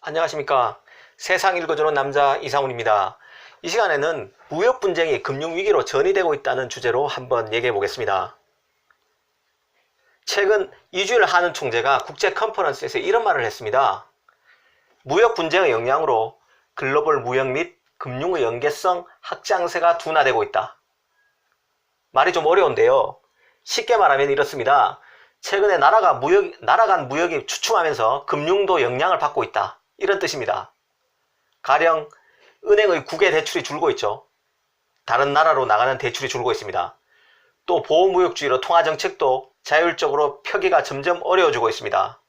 안녕하십니까. 세상 읽어주는 남자 이상훈입니다. 이 시간에는 무역 분쟁이 금융위기로 전이되고 있다는 주제로 한번 얘기해 보겠습니다. 최근 이주일 한은 총재가 국제 컨퍼런스에서 이런 말을 했습니다. 무역 분쟁의 영향으로 글로벌 무역 및 금융의 연계성 확장세가 둔화되고 있다. 말이 좀 어려운데요. 쉽게 말하면 이렇습니다. 최근에 나라 간 무역이 주춤하면서 금융도 영향을 받고 있다. 이런 뜻입니다. 가령 은행의 국외 대출이 줄고 있죠. 다른 나라로 나가는 대출이 줄고 있습니다. 또 보호무역주의로 통화정책도 자율적으로 펴기가 점점 어려워지고 있습니다.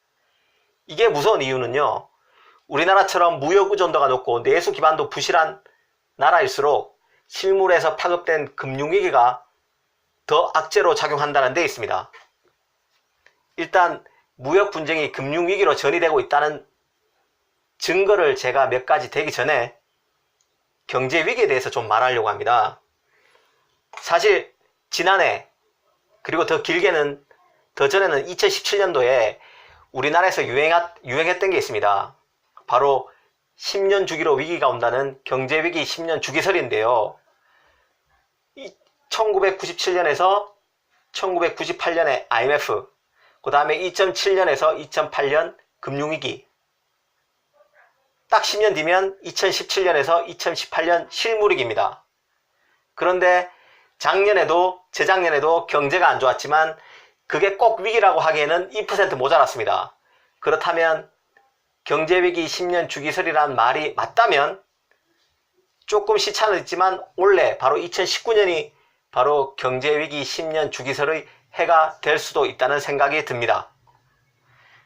이게 무서운 이유는요. 우리나라처럼 무역 의존도가 높고 내수 기반도 부실한 나라일수록 실물에서 파급된 금융위기가 더 악재로 작용한다는 데 있습니다. 일단 무역 분쟁이 금융위기로 전이되고 있다는 증거를 제가 몇 가지 되기 전에 경제위기에 대해서 좀 말하려고 합니다. 사실 지난해 그리고 더 길게는 더 전에는 2017년도에 우리나라에서 유행했던 게 있습니다. 바로 10년 주기로 위기가 온다는 경제위기 10년 주기설인데요. 1997년에서 1998년에 IMF, 그 다음에 2007년에서 2008년 금융위기, 딱 10년 뒤면 2017년에서 2018년 실물위기입니다. 그런데 작년에도 재작년에도 경제가 안 좋았지만 그게 꼭 위기라고 하기에는 2% 모자랐습니다. 그렇다면 경제위기 10년 주기설이란 말이 맞다면 조금 시차는 있지만 올해 바로 2019년이 바로 경제위기 10년 주기설의 해가 될 수도 있다는 생각이 듭니다.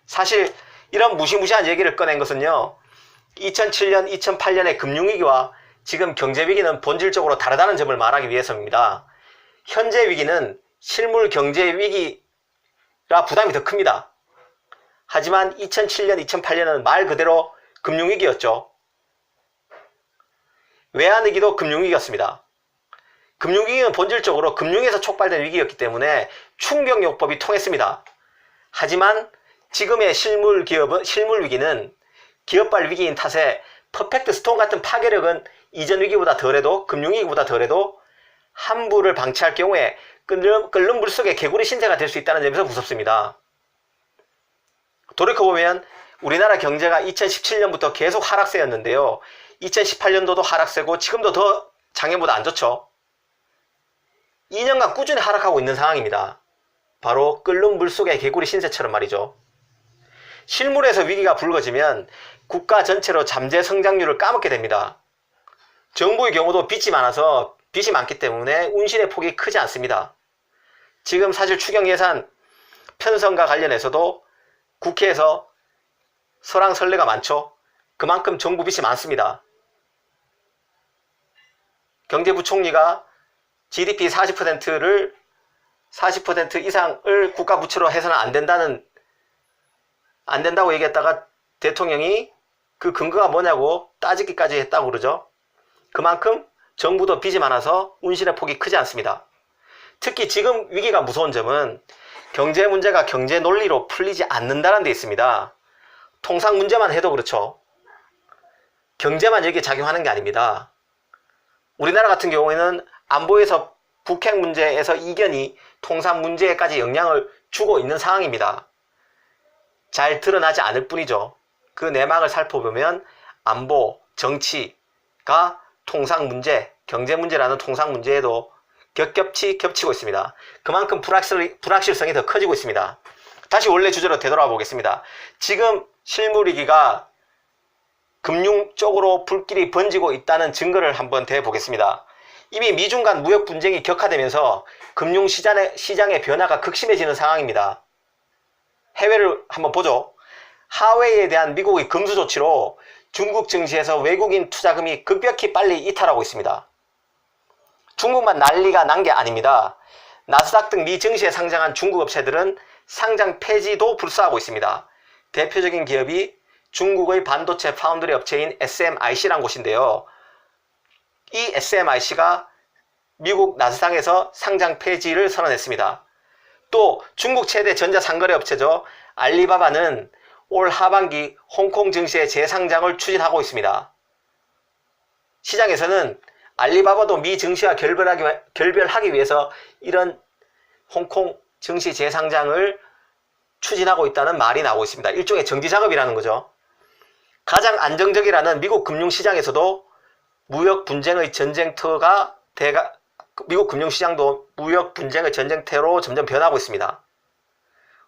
사실 이런 무시무시한 얘기를 꺼낸 것은요. 2007년, 2008년의 금융위기와 지금 경제위기는 본질적으로 다르다는 점을 말하기 위해서입니다. 현재 위기는 실물 경제위기라 부담이 더 큽니다. 하지만 2007년, 2008년은 말 그대로 금융위기였죠. 외환위기도 금융위기였습니다. 금융위기는 본질적으로 금융에서 촉발된 위기였기 때문에 충격요법이 통했습니다. 하지만 지금의 실물 위기는 기업발 위기인 탓에 퍼펙트 스톰 같은 파괴력은 이전 위기보다 덜해도 금융위기보다 덜해도 함부를 방치할 경우에 끓는 물속에 개구리 신세가 될 수 있다는 점에서 무섭습니다. 돌이켜보면 우리나라 경제가 2017년부터 계속 하락세였는데요. 2018년도도 하락세고 지금도 더 작년보다 안 좋죠. 2년간 꾸준히 하락하고 있는 상황입니다. 바로 끓는 물속의 개구리 신세처럼 말이죠. 실물에서 위기가 불거지면 국가 전체로 잠재 성장률을 까먹게 됩니다. 정부의 경우도 빚이 많기 때문에 운신의 폭이 크지 않습니다. 지금 사실 추경 예산 편성과 관련해서도 국회에서 설왕설래가 많죠. 그만큼 정부 빚이 많습니다. 경제부총리가 GDP 40% 이상을 국가 부채로 해서는 안 된다고 얘기했다가 대통령이 그 근거가 뭐냐고 따지기까지 했다고 그러죠. 그만큼 정부도 빚이 많아서 운신의 폭이 크지 않습니다. 특히 지금 위기가 무서운 점은 경제 문제가 경제 논리로 풀리지 않는다는 데 있습니다. 통상 문제만 해도 그렇죠. 경제만 여기에 작용하는 게 아닙니다. 우리나라 같은 경우에는 안보에서 북핵 문제에서 이견이 통상 문제에까지 영향을 주고 있는 상황입니다. 잘 드러나지 않을 뿐이죠. 그 내막을 살펴보면 안보, 정치가 통상 문제, 경제 문제라는 통상 문제에도 겹겹이 겹치고 있습니다. 그만큼 불확실성이 더 커지고 있습니다. 다시 원래 주제로 되돌아 보겠습니다. 지금 실물위기가 금융 쪽으로 불길이 번지고 있다는 증거를 한번 대보겠습니다. 이미 미중 간 무역 분쟁이 격화되면서 금융시장의 변화가 극심해지는 상황입니다. 해외를 한번 보죠. 하웨이에 대한 미국의 금수 조치로 중국 증시에서 외국인 투자금이 급격히 빨리 이탈하고 있습니다. 중국만 난리가 난 게 아닙니다. 나스닥 등 미 증시에 상장한 중국 업체들은 상장 폐지도 불사하고 있습니다. 대표적인 기업이 중국의 반도체 파운드리 업체인 SMIC라는 곳인데요. 이 SMIC가 미국 나스닥에서 상장 폐지를 선언했습니다. 또 중국 최대 전자상거래 업체죠. 알리바바는 올 하반기 홍콩 증시의 재상장을 추진하고 있습니다. 시장에서는 알리바바도 미 증시와 결별하기 위해서 이런 홍콩 증시 재상장을 추진하고 있다는 말이 나오고 있습니다. 일종의 정지작업이라는 거죠. 가장 안정적이라는 미국 금융시장에서도 무역 분쟁의 전쟁터가 미국 금융시장도 무역 분쟁의 전쟁터로 점점 변하고 있습니다.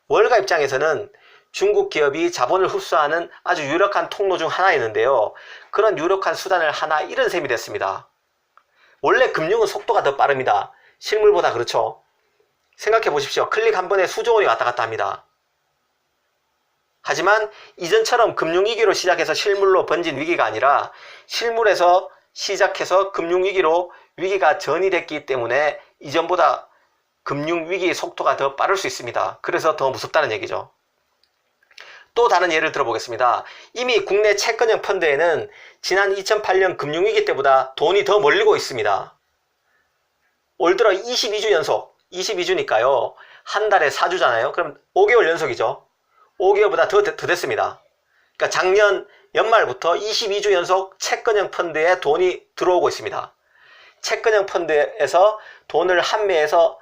월가 입장에서는 중국 기업이 자본을 흡수하는 아주 유력한 통로 중 하나였는데요. 그런 유력한 수단을 하나 잃은 셈이 됐습니다. 원래 금융은 속도가 더 빠릅니다. 실물보다. 그렇죠. 생각해 보십시오. 클릭 한 번에 수조 원이 왔다 갔다 합니다. 하지만 이전처럼 금융위기로 시작해서 실물로 번진 위기가 아니라 실물에서 시작해서 금융위기로 위기가 전이됐기 때문에 이전보다 금융위기의 속도가 더 빠를 수 있습니다. 그래서 더 무섭다는 얘기죠. 또 다른 예를 들어보겠습니다. 이미 국내 채권형 펀드에는 지난 2008년 금융위기 때보다 돈이 더 몰리고 있습니다. 올 들어 22주 연속, 22주니까요. 한 달에 4주잖아요. 그럼 5개월 연속이죠. 5개월보다 더 됐습니다. 그러니까 작년 연말부터 22주 연속 채권형 펀드에 돈이 들어오고 있습니다. 채권형 펀드에서 펀드를 한매해서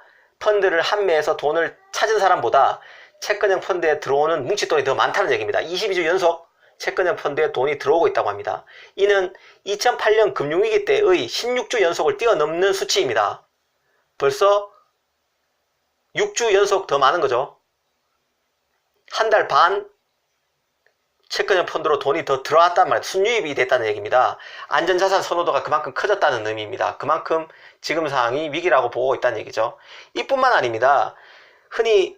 돈을 찾은 사람보다 채권형 펀드에 들어오는 뭉칫돈이 더 많다는 얘기입니다. 22주 연속 채권형 펀드에 돈이 들어오고 있다고 합니다. 이는 2008년 금융위기 때의 16주 연속을 뛰어넘는 수치입니다. 벌써 6주 연속 더 많은 거죠. 한 달 반 채권형 펀드로 돈이 더 들어왔단 말이에요. 순유입이 됐다는 얘기입니다. 안전자산 선호도가 그만큼 커졌다는 의미입니다. 그만큼 지금 상황이 위기라고 보고 있다는 얘기죠. 이뿐만 아닙니다. 흔히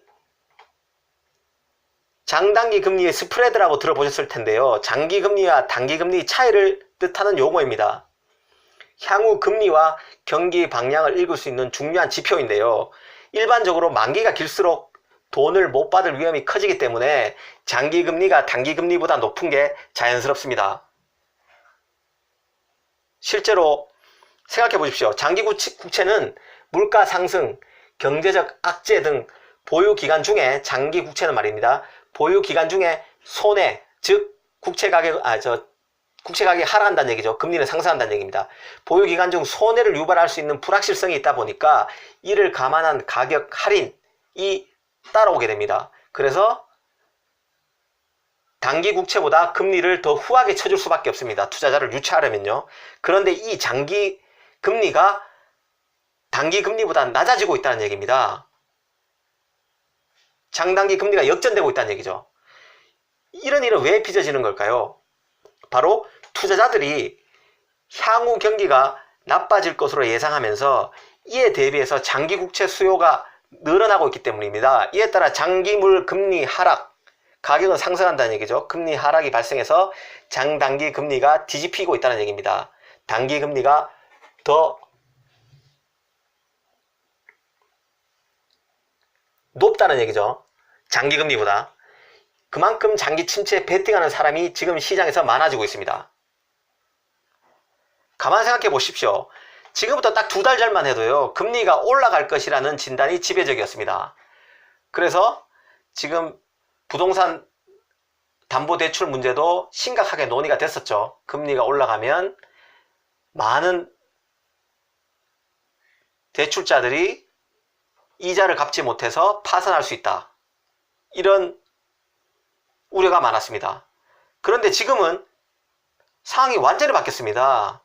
장단기 금리의 스프레드라고 들어보셨을 텐데요. 장기금리와 단기금리 차이를 뜻하는 용어입니다. 향후 금리와 경기 방향을 읽을 수 있는 중요한 지표인데요. 일반적으로 만기가 길수록 돈을 못 받을 위험이 커지기 때문에 장기금리가 단기금리보다 높은 게 자연스럽습니다. 실제로 생각해 보십시오. 장기 국채는 물가 상승, 경제적 악재 등 보유기간 중에 장기 국채는 말입니다. 보유기간 중에 손해, 즉 국채 가격이 하락한다는 얘기죠. 금리는 상승한다는 얘기입니다. 보유기간 중 손해를 유발할 수 있는 불확실성이 있다 보니까 이를 감안한 가격 할인이 따라오게 됩니다. 그래서 단기 국채보다 금리를 더 후하게 쳐줄 수밖에 없습니다. 투자자를 유치하려면요. 그런데 이 장기 금리가 단기 금리보다 낮아지고 있다는 얘기입니다. 장단기 금리가 역전되고 있다는 얘기죠. 이런 일은 왜 빚어지는 걸까요? 바로 투자자들이 향후 경기가 나빠질 것으로 예상하면서 이에 대비해서 장기 국채 수요가 늘어나고 있기 때문입니다. 이에 따라 장기물 금리 하락, 가격은 상승한다는 얘기죠. 금리 하락이 발생해서 장단기 금리가 뒤집히고 있다는 얘기입니다. 단기 금리가 더 높다는 얘기죠. 장기 금리보다. 그만큼 장기 침체에 베팅하는 사람이 지금 시장에서 많아지고 있습니다. 가만 생각해 보십시오. 지금부터 딱 2달 전만 해도요. 금리가 올라갈 것이라는 진단이 지배적이었습니다. 그래서 지금 부동산 담보대출 문제도 심각하게 논의가 됐었죠. 금리가 올라가면 많은 대출자들이 이자를 갚지 못해서 파산할 수 있다. 이런 우려가 많았습니다. 그런데 지금은 상황이 완전히 바뀌었습니다.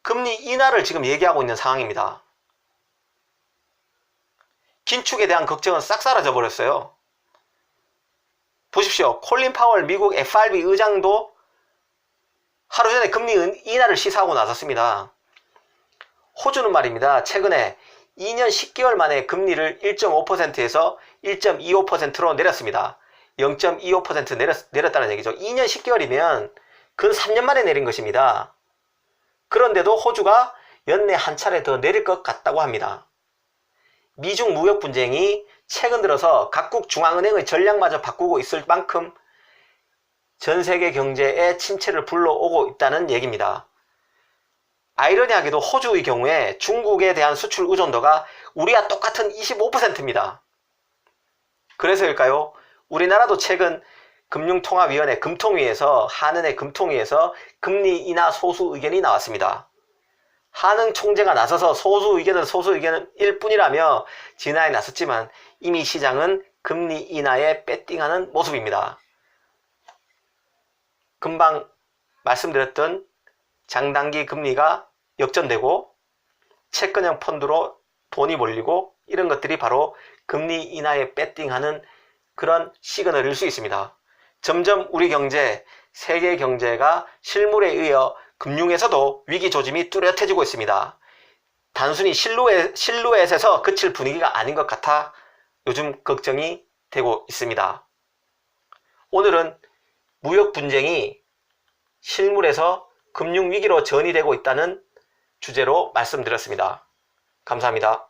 금리 인하를 지금 얘기하고 있는 상황입니다. 긴축에 대한 걱정은 싹 사라져 버렸어요. 보십시오. 콜린 파월 미국 FRB 의장도 하루 전에 금리 인하를 시사하고 나섰습니다. 호주는 말입니다. 최근에 2년 10개월 만에 금리를 1.5%에서 1.25%로 내렸습니다. 0.25% 내렸다는 얘기죠. 2년 10개월이면 근 3년 만에 내린 것입니다. 그런데도 호주가 연내 한 차례 더 내릴 것 같다고 합니다. 미중 무역 분쟁이 최근 들어서 각국 중앙은행의 전략마저 바꾸고 있을 만큼 전 세계 경제에 침체를 불러오고 있다는 얘기입니다. 아이러니하게도 호주의 경우에 중국에 대한 수출 의존도가 우리와 똑같은 25%입니다. 그래서일까요? 우리나라도 최근 금융통화위원회 금통위에서 한은의 금통위에서 금리 인하 소수 의견이 나왔습니다. 한은 총재가 나서서 소수 의견일 뿐이라며 진화에 나섰지만 이미 시장은 금리 인하에 배팅하는 모습입니다. 금방 말씀드렸던 장단기 금리가 역전되고 채권형 펀드로 돈이 몰리고 이런 것들이 바로 금리 인하에 배팅하는 그런 시그널일 수 있습니다. 점점 우리 경제, 세계 경제가 실물에 의해 금융에서도 위기 조짐이 뚜렷해지고 있습니다. 단순히 실루엣에서 그칠 분위기가 아닌 것 같아 요즘 걱정이 되고 있습니다. 오늘은 무역 분쟁이 실물에서 금융위기로 전이되고 있다는 주제로 말씀드렸습니다. 감사합니다.